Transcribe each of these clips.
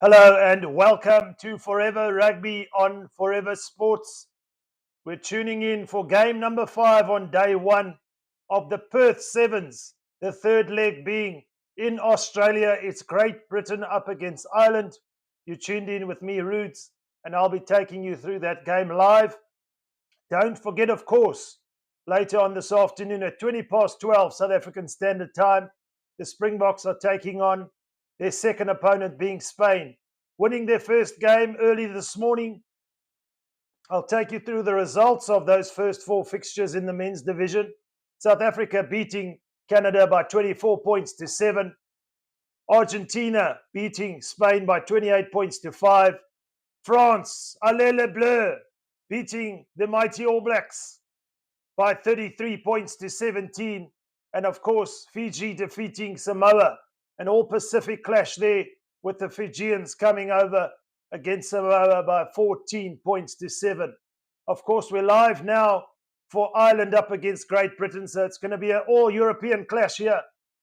Hello and welcome to Forever Rugby on Forever Sports. We're tuning in for game number 5 on day 1 of the Perth Sevens. The third leg being in Australia. It's Great Britain up against Ireland. You tuned in with me, Roots, and I'll be taking you through that game live. Don't forget, of course, later on this afternoon at 12:20 South African Standard Time, the Springboks are taking on their second opponent being Spain. Winning their first game early this morning. I'll take you through the results of those first 4 fixtures in the men's division. South Africa beating Canada by 24 points to 7. Argentina beating Spain by 28 points to 5. France, Allez les Bleus, beating the mighty All Blacks by 33 points to 17. And of course, Fiji defeating Samoa. An all-Pacific clash there with the Fijians coming over against Samoa by 14 points to 7. Of course, we're live now for Ireland up against Great Britain, so it's going to be an all-European clash here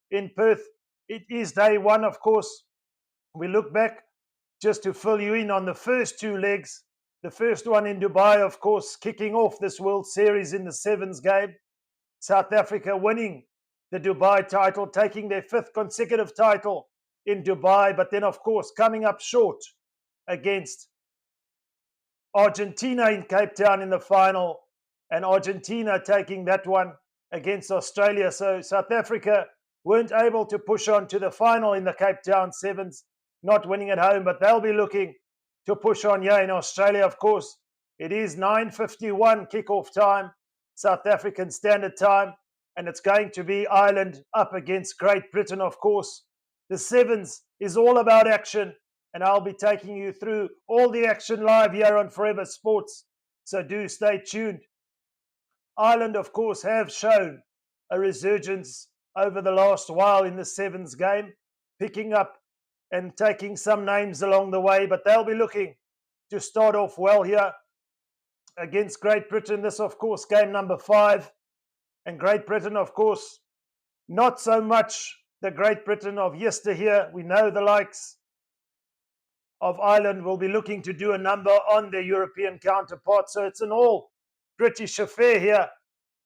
in Perth. It is day 1, of course. We look back just to fill you in on the first 2 legs. The first one in Dubai, of course, kicking off this World Series in the Sevens game. South Africa winning the Dubai title, taking their 5th consecutive title in Dubai, but then, of course, coming up short against Argentina in Cape Town in the final, and Argentina taking that one against Australia. So South Africa weren't able to push on to the final in the Cape Town Sevens, not winning at home, but they'll be looking to push on here in Australia. Of course, it is 9:51 kickoff time, South African Standard Time, and it's going to be Ireland up against Great Britain, of course. The Sevens is all about action, and I'll be taking you through all the action live here on Forever Sports, so do stay tuned. Ireland, of course, have shown a resurgence over the last while in the Sevens game, picking up and taking some names along the way, but they'll be looking to start off well here against Great Britain. This, of course, game number 5. And Great Britain, of course, not so much the Great Britain of yesteryear. We know the likes of Ireland will be looking to do a number on their European counterparts. So it's an all British affair here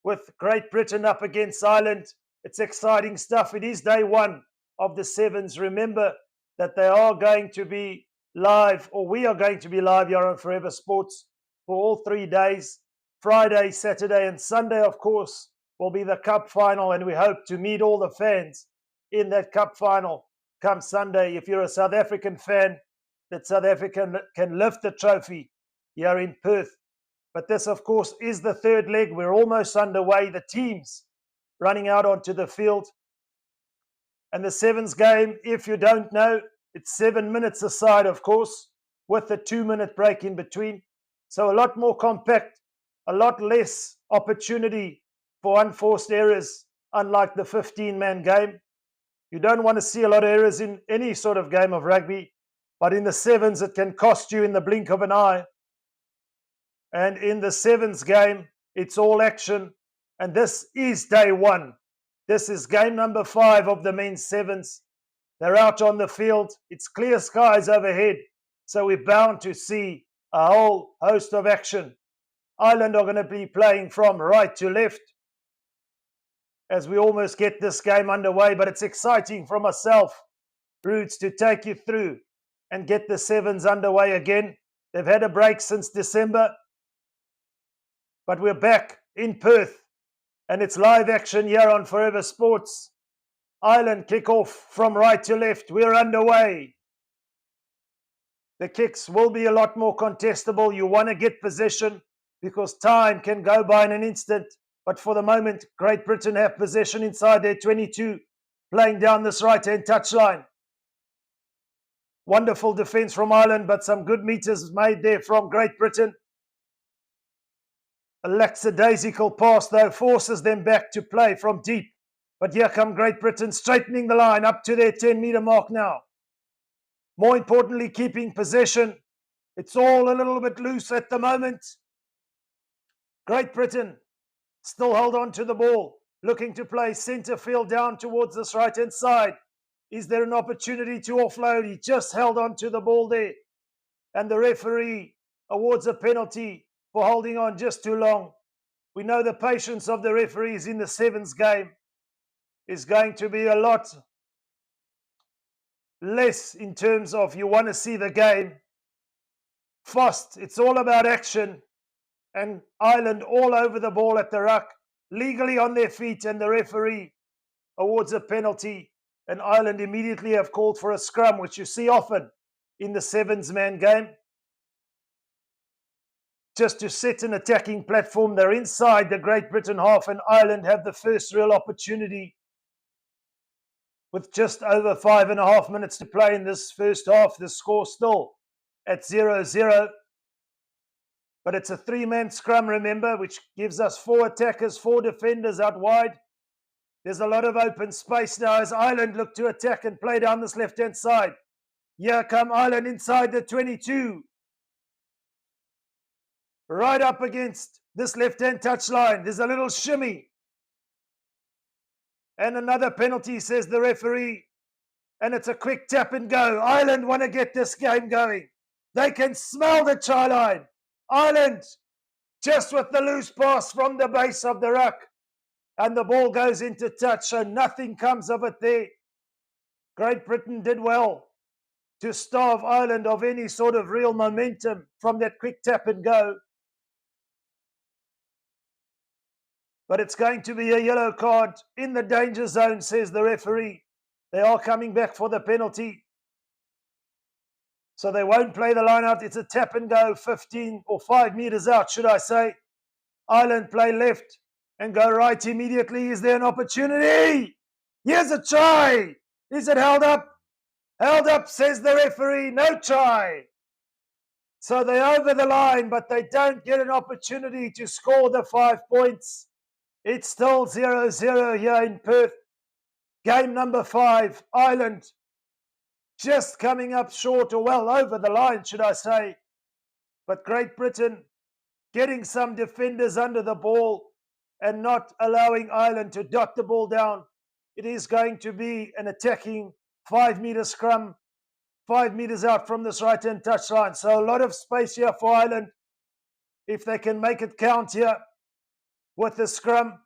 with Great Britain up against Ireland. It's exciting stuff. It is day 1 of the Sevens. Remember that they are going to be live, or we are going to be live here on Forever Sports for all 3 days. Friday, Saturday, and Sunday, of course, will be the Cup final, and we hope to meet all the fans in that Cup final come Sunday. If you're a South African fan, that South Africa can lift the trophy here in Perth. But this, of course, is the third leg. We're almost underway. The teams running out onto the field. And the Sevens game, if you don't know, it's 7 minutes aside, of course, with a 2-minute break in between. So a lot more compact, a lot less opportunity for unforced errors, unlike the 15-man game. You don't want to see a lot of errors in any sort of game of rugby, but in the Sevens, it can cost you in the blink of an eye. And in the Sevens game, it's all action. And this is day 1. This is game number 5 of the men's Sevens. They're out on the field. It's clear skies overhead. So we're bound to see a whole host of action. Ireland are going to be playing from right to left as we almost get this game underway. But it's exciting for myself, Roots, to take you through and get the Sevens underway again. They've had a break since December, but we're back in Perth, and it's live action here on Forever Sports. Ireland kick off from right to left. We're underway. The kicks will be a lot more contestable. You want to get possession because time can go by in an instant. But for the moment, Great Britain have possession inside their 22, playing down this right-hand touchline. Wonderful defence from Ireland, but some good meters made there from Great Britain. A lackadaisical pass, though, forces them back to play from deep. But here come Great Britain, straightening the line up to their 10-meter mark now. More importantly, keeping possession. It's all a little bit loose at the moment. Great Britain still hold on to the ball, looking to play centre field down towards this right-hand side. Is there an opportunity to offload? He just held on to the ball there. And the referee awards a penalty for holding on just too long. We know the patience of the referees in the sevens game is going to be a lot less in terms of you want to see the game fast. It's all about action. And Ireland all over the ball at the ruck, legally on their feet, and the referee awards a penalty. And Ireland immediately have called for a scrum, which you see often in the sevens-man game. Just to set an attacking platform. They're inside the Great Britain half, and Ireland have the first real opportunity with just over 5.5 minutes to play in this first half. The score still at 0-0. But it's a 3-man scrum, remember, which gives us 4 attackers, 4 defenders out wide. There's a lot of open space now as Ireland look to attack and play down this left-hand side. Here come Ireland inside the 22. Right up against this left-hand touchline. There's a little shimmy. And another penalty, says the referee. And it's a quick tap and go. Ireland want to get this game going. They can smell the try line. Ireland just with the loose pass from the base of the ruck. And the ball goes into touch, so nothing comes of it there. Great Britain did well to starve Ireland of any sort of real momentum from that quick tap and go. But it's going to be a yellow card in the danger zone, says the referee. They are coming back for the penalty. So they won't play the line out. It's a tap and go, 15 or 5 meters out, should I say. Ireland play left and go right immediately. Is there an opportunity? Here's a try. Is it held up? Held up, says the referee. No try. So they're over the line, but they don't get an opportunity to score the 5 points. It's still 0-0 here in Perth. Game number 5, Ireland just coming up short, or well over the line, should I say. But Great Britain getting some defenders under the ball and not allowing Ireland to dot the ball down. It is going to be an attacking 5-meter scrum, 5 meters out from this right-hand touchline. So a lot of space here for Ireland if they can make it count here with the scrum.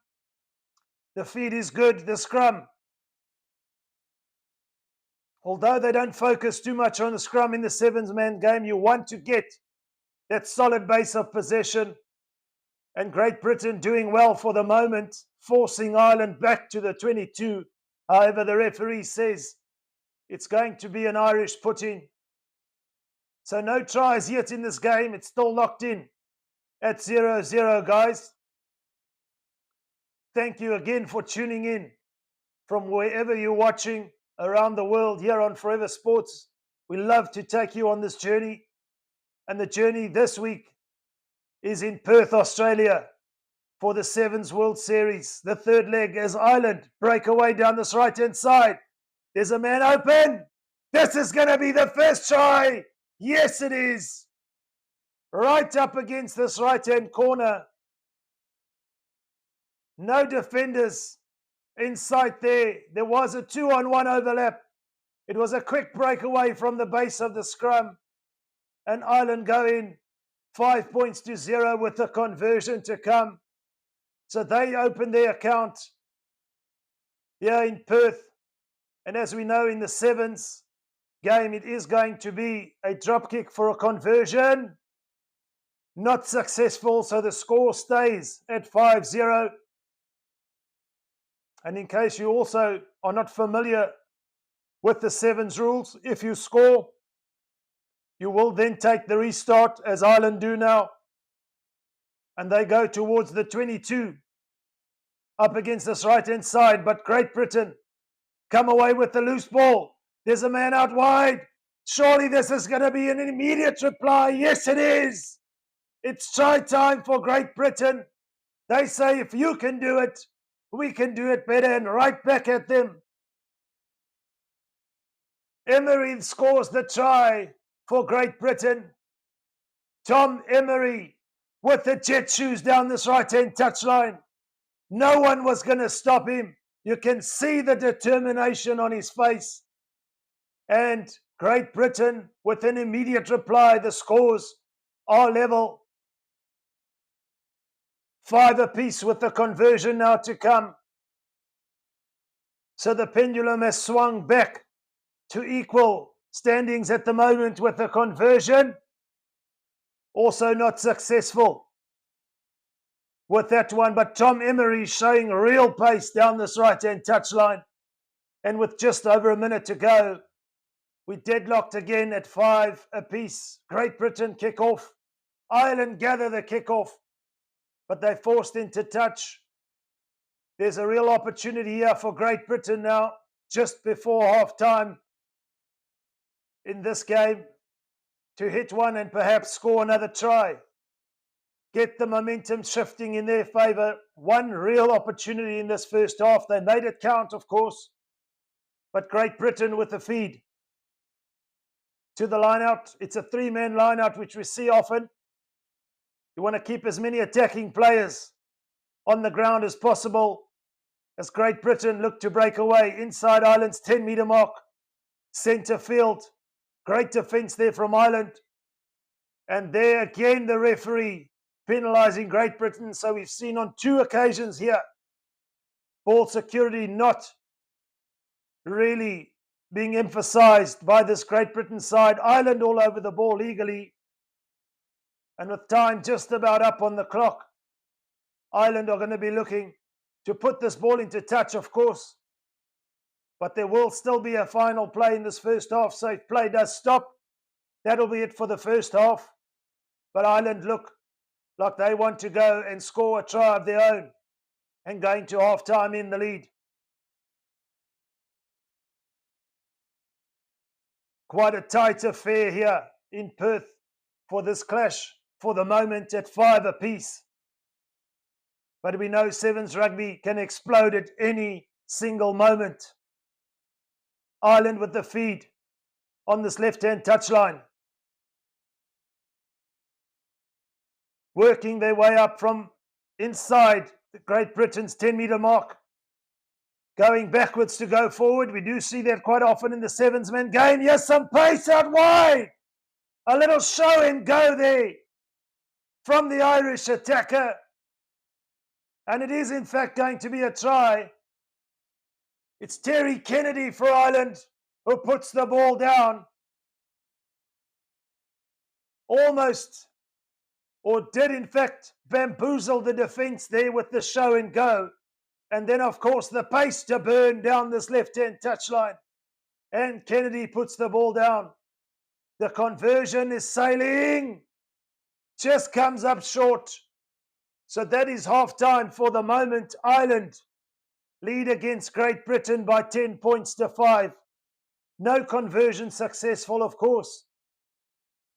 The feed is good, the scrum. Although they don't focus too much on the scrum in the sevens-man game, you want to get that solid base of possession. And Great Britain doing well for the moment, forcing Ireland back to the 22. However, the referee says it's going to be an Irish put-in. So no tries yet in this game. It's still locked in at 0-0, guys. Thank you again for tuning in from wherever you're watching around the world here on Forever Sports. We love to take you on this journey. And the journey this week is in Perth, Australia for the Sevens World Series. The third leg as Ireland break away down this right-hand side. There's a man open. This is going to be the first try. Yes, it is. Right up against this right-hand corner. No defenders in sight there. There was a 2-on-1 overlap. It was a quick breakaway from the base of the scrum. And Ireland go in 5 points to 0 with the conversion to come. So they open their account here in Perth. And as we know in the sevens game, it is going to be a drop kick for a conversion. Not successful, so the score stays at 5-0. And in case you also are not familiar with the sevens rules, if you score, you will then take the restart, as Ireland do now. And they go towards the 22, up against this right-hand side. But Great Britain come away with the loose ball. There's a man out wide. Surely this is going to be an immediate reply. Yes, it is. It's try time for Great Britain. They say, if you can do it, we can do it better, and right back at them. Emery scores the try for Great Britain. Tom Emery with the jet shoes down this right-hand touchline. No one was going to stop him. You can see the determination on his face. And Great Britain, with an immediate reply, the scores are level. 5 apiece with the conversion now to come. So the pendulum has swung back to equal standings at the moment with the conversion. Also not successful with that one, but Tom Emery showing real pace down this right-hand touchline. And with just over a minute to go, we deadlocked again at 5 apiece. Great Britain kick off. Ireland gather the kickoff, but they forced into touch. There's a real opportunity here for Great Britain now, just before half-time in this game, to hit one and perhaps score another try. Get the momentum shifting in their favour. One real opportunity in this first half. They made it count, of course, but Great Britain with the feed. To the line-out. It's a 3-man line-out, which we see often. You want to keep as many attacking players on the ground as possible as Great Britain look to break away inside Ireland's 10-metre mark. Centre field. Great defence there from Ireland. And there again the referee penalising Great Britain. So we've seen on 2 occasions here ball security not really being emphasised by this Great Britain side. Ireland all over the ball legally. And with time just about up on the clock, Ireland are going to be looking to put this ball into touch, of course. But there will still be a final play in this first half. So if play does stop, that'll be it for the first half. But Ireland look like they want to go and score a try of their own and going to half-time in the lead. Quite a tight affair here in Perth for this clash for the moment at 5 apiece. But we know Sevens rugby can explode at any single moment. Ireland with the feed on this left-hand touchline. Working their way up from inside the Great Britain's 10-metre mark. Going backwards to go forward. We do see that quite often in the sevens-man game. Yes, some pace out wide. A little show and go there from the Irish attacker. And it is in fact going to be a try. It's Terry Kennedy for Ireland who puts the ball down. Almost, or did in fact bamboozle the defence there with the show and go. And then, of course, the pace to burn down this left-hand touchline. And Kennedy puts the ball down. The conversion is sailing. Just comes up short. So that is half-time for the moment. Ireland lead against Great Britain by 10 points to 5. No conversion successful, of course.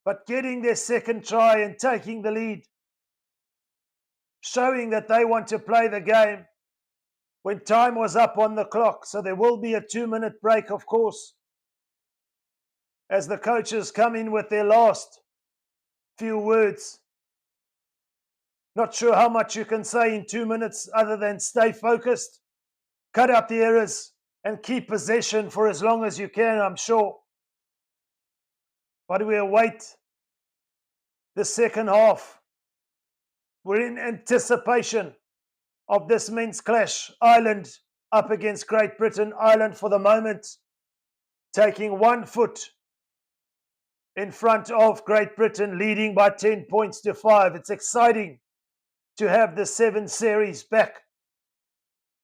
But getting their second try and taking the lead. Showing that they want to play the game when time was up on the clock. So there will be a 2-minute break, of course, as the coaches come in with their last few words. Not sure how much you can say in 2 minutes other than stay focused, cut out the errors, and keep possession for as long as you can, I'm sure. But we await the second half. We're in anticipation of this men's clash. Ireland up against Great Britain. Ireland for the moment taking 1 foot in front of Great Britain, leading by 10 points to 5. It's exciting to have the 7 series back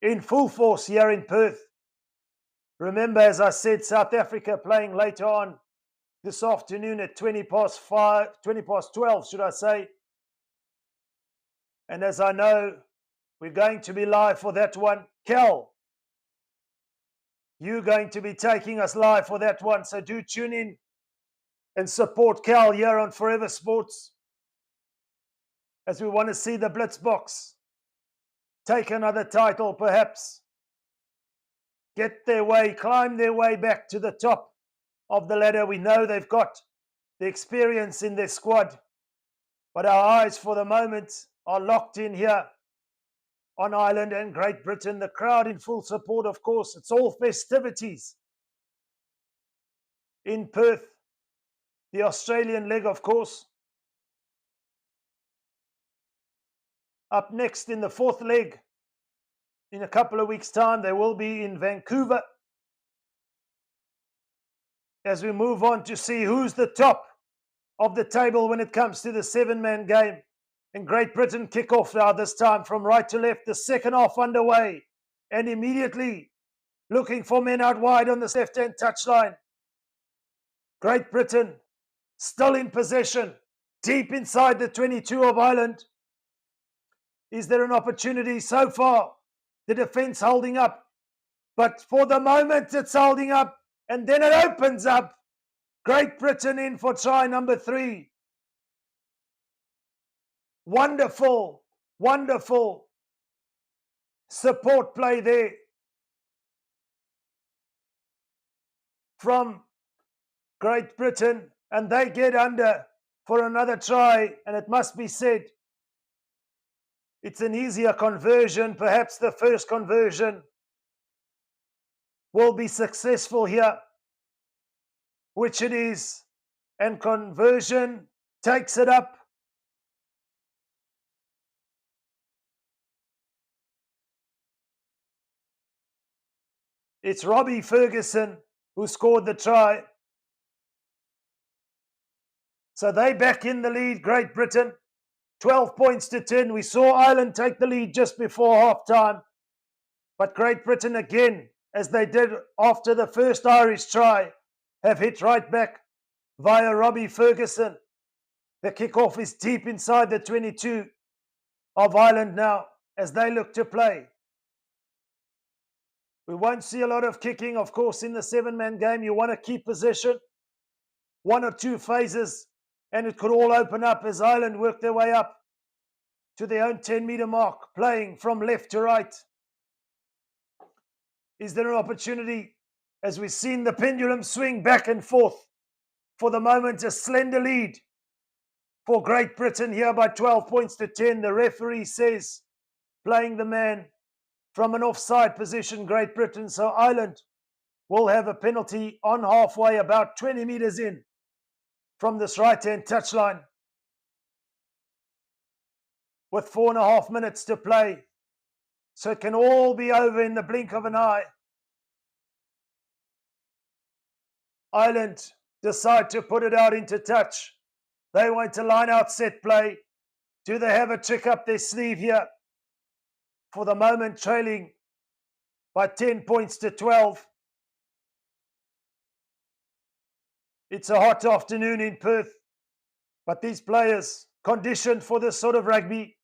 in full force here in Perth. Remember, as I said, South Africa playing later on this afternoon at 20 past 12, should I say. And as I know, we're going to be live for that one. Cal, you're going to be taking us live for that one. So do tune in and support Cal here on Forever Sports, as we want to see the Blitzboks take another title, perhaps. Get their way, climb their way back to the top of the ladder. We know they've got the experience in their squad, but our eyes for the moment are locked in here on Ireland and Great Britain. The crowd in full support, of course. It's all festivities in Perth. The Australian leg, of course. Up next in the fourth leg, in a couple of weeks' time, they will be in Vancouver. As we move on to see who's the top of the table when it comes to the seven-man game. And Great Britain kick off now, this time from right to left. The second half underway. And immediately looking for men out wide on this left-hand touchline. Great Britain still in possession, deep inside the 22 of Ireland. Is there an opportunity so far? The defence holding up. But for the moment, it's holding up. And then it opens up. Great Britain in for try number 3. Wonderful, wonderful support play there from Great Britain. And they get under for another try. And it must be said, it's an easier conversion. Perhaps the first conversion will be successful here, which it is. And conversion takes it up. It's Robbie Ferguson who scored the try. So they back in the lead, Great Britain. 12 points to 10. We saw Ireland take the lead just before half-time. But Great Britain again, as they did after the first Irish try, have hit right back via Robbie Ferguson. The kickoff is deep inside the 22 of Ireland now as they look to play. We won't see a lot of kicking, of course, in the seven-man game. You want to keep possession. 1 or 2 phases, and it could all open up as Ireland work their way up to their own 10-meter mark, playing from left to right. Is there an opportunity, as we've seen the pendulum swing back and forth? For the moment, a slender lead for Great Britain here by 12 points to 10. The referee says, playing the man from an offside position, Great Britain. So Ireland will have a penalty on halfway, about 20 meters in from this right-hand touchline. With 4.5 minutes to play. So it can all be over in the blink of an eye. Ireland decide to put it out into touch. They want to line out set play. Do they have a trick up their sleeve here? For the moment, trailing by 10 points to 12. It's a hot afternoon in Perth, but these players conditioned for this sort of rugby.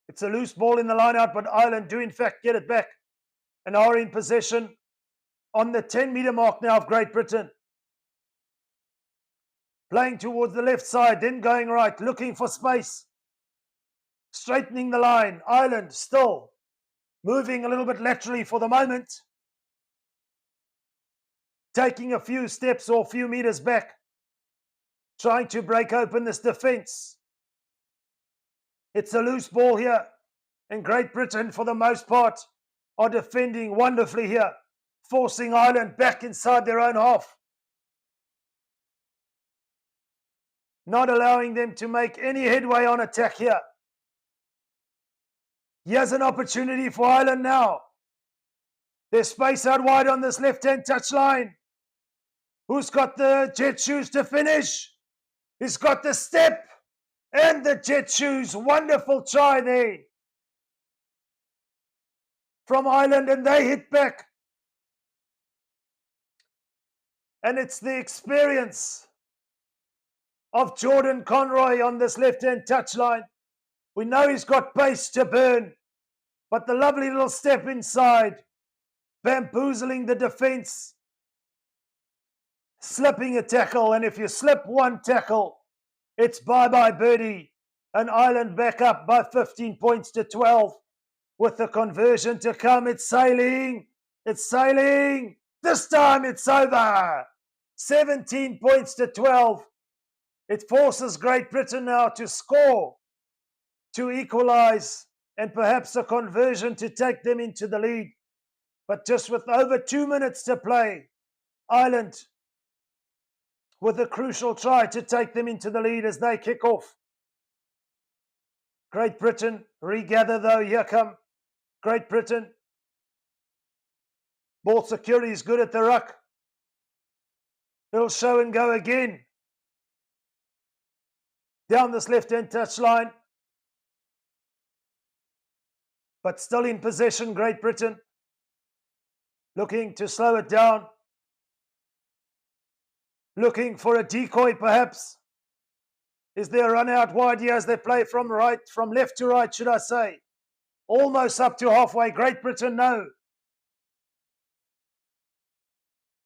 It's a loose ball in the line-out, but Ireland do in fact get it back and are in possession on the 10-meter mark now of Great Britain. Playing towards the left side, then going right, looking for space. Straightening the line. Ireland still moving a little bit laterally for the moment. Taking a few steps or a few meters back. Trying to break open this defence. It's a loose ball here. And Great Britain, for the most part, are defending wonderfully here. Forcing Ireland back inside their own half. Not allowing them to make any headway on attack here. Here's an opportunity for Ireland now. There's space out wide on this left-hand touchline. Who's got the jet shoes to finish? He's got the step and the jet shoes. Wonderful try there from Ireland, and they hit back. And it's the experience of Jordan Conroy on this left-hand touchline. We know he's got pace to burn, but the lovely little step inside, bamboozling the defence, slipping a tackle, and if you slip one tackle, it's bye-bye birdie. And Ireland back up by 15 points to 12 with the conversion to come. It's sailing. It's sailing. This time it's over. 17 points to 12. It forces Great Britain now to score, to equalise, and perhaps a conversion to take them into the lead. But just with over 2 minutes to play, Ireland with a crucial try to take them into the lead as they kick off. Great Britain regather though. Here come Great Britain. Ball security is good at the ruck. It'll show and go again. Down this left-hand touchline. But still in possession, Great Britain. Looking to slow it down. Looking for a decoy, perhaps. Is there a run out wide here as they play from left to right, should I say? Almost up to halfway. Great Britain, no.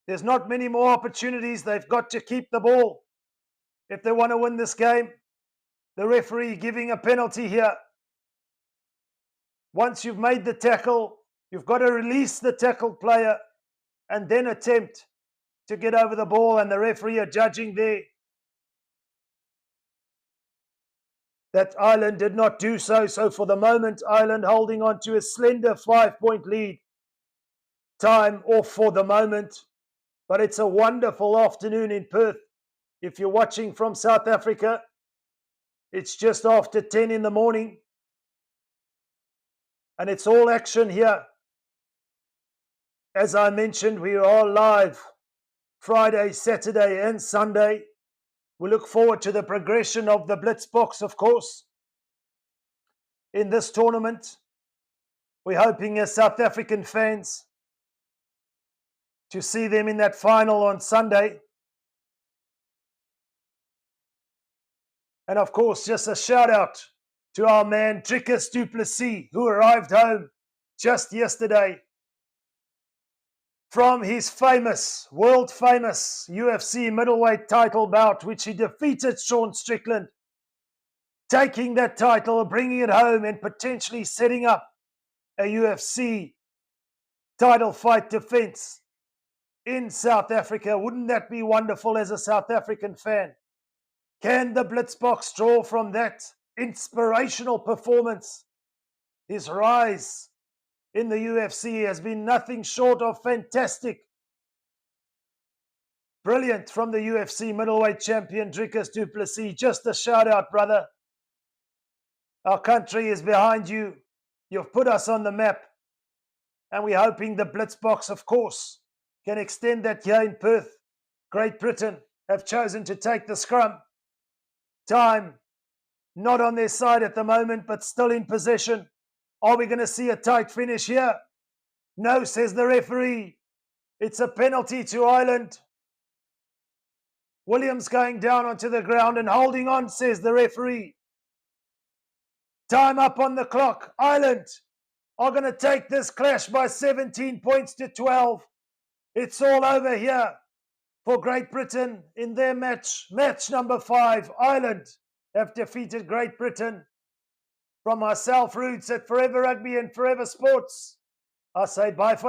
There's not many more opportunities. They've got to keep the ball if they want to win this game. The referee giving a penalty here. Once you've made the tackle, you've got to release the tackled player and then attempt to get over the ball, and the referee are judging there that Ireland did not do so. So for the moment, Ireland holding on to a slender 5-point lead. Time off for the moment, but it's a wonderful afternoon in Perth. If you're watching from South Africa, it's just after 10 in the morning, and it's all action here. As I mentioned, we are live Friday, Saturday and Sunday. We look forward to the progression of the Blitzboks, of course, in this tournament. We're hoping as South African fans to see them in that final on Sunday. And of course, just a shout out to our man Dricus du Plessis, who arrived home just yesterday from his famous, world famous UFC middleweight title bout, which he defeated Sean Strickland, taking that title, bringing it home and potentially setting up a UFC title fight defense in South Africa. Wouldn't that be wonderful as a South African fan? Can the Blitzboks draw from that inspirational performance? His rise in the UFC has been nothing short of fantastic. Brilliant from the UFC middleweight champion Dricus du Plessis. Just a shout out, brother. Our country is behind you. You've put us on the map. And we're hoping the Blitzboks, of course, can extend that here in Perth. Great Britain have chosen to take the scrum. Time not on their side at the moment, but still in possession. Are we going to see a tight finish here? No, says the referee. It's a penalty to Ireland. Williams going down onto the ground and holding on, says the referee. Time up on the clock. Ireland are going to take this clash by 17 points to 12. It's all over here for Great Britain in their match number 5. Ireland have defeated Great Britain. From myself, Roots at Forever Rugby and Forever Sports, I say bye for now.